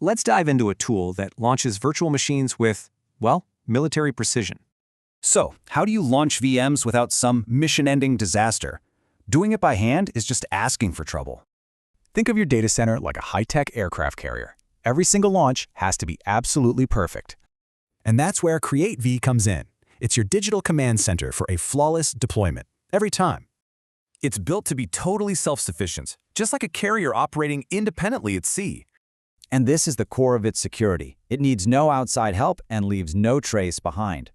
let's dive into a tool that launches virtual machines with, well, military precision. So, how do you launch VMs without some mission-ending disaster? Doing it by hand is just asking for trouble. Think of your data center like a high-tech aircraft carrier. Every single launch has to be absolutely perfect. And that's where CreateV comes in. It's your digital command center for a flawless deployment, every time. It's built to be totally self-sufficient, just like a carrier operating independently at sea. And this is the core of its security. It needs no outside help and leaves no trace behind.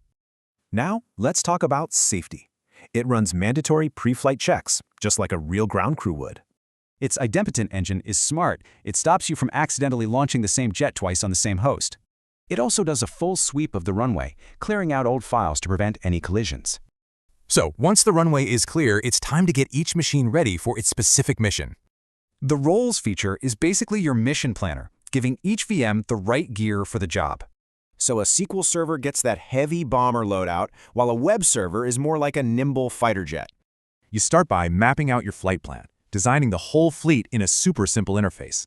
Now, let's talk about safety. It runs mandatory pre-flight checks, just like a real ground crew would. Its idempotent engine is smart. It stops you from accidentally launching the same jet twice on the same host. It also does a full sweep of the runway, clearing out old files to prevent any collisions. So, once the runway is clear, it's time to get each machine ready for its specific mission. The roles feature is basically your mission planner, giving each VM the right gear for the job. So a SQL server gets that heavy bomber loadout, while a web server is more like a nimble fighter jet. You start by mapping out your flight plan, designing the whole fleet in a super simple interface.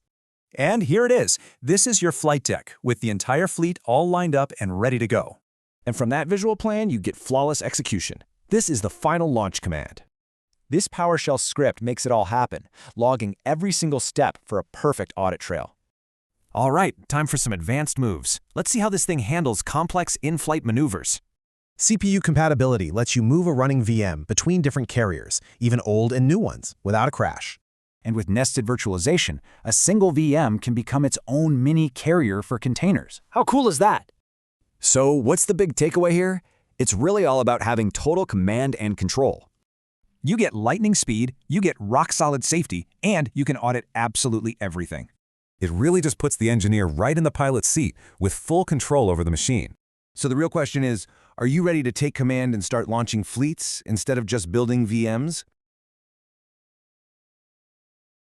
And here it is. This is your flight deck, with the entire fleet all lined up and ready to go. And from that visual plan, you get flawless execution. This is the final launch command. This PowerShell script makes it all happen, logging every single step for a perfect audit trail. All right, time for some advanced moves. Let's see how this thing handles complex in-flight maneuvers. CPU compatibility lets you move a running VM between different carriers, even old and new ones, without a crash. And with nested virtualization, a single VM can become its own mini carrier for containers. How cool is that? So what's the big takeaway here? It's really all about having total command and control. You get lightning speed, you get rock-solid safety, and you can audit absolutely everything. It really just puts the engineer right in the pilot's seat with full control over the machine. So the real question is, are you ready to take command and start launching fleets instead of just building VMs?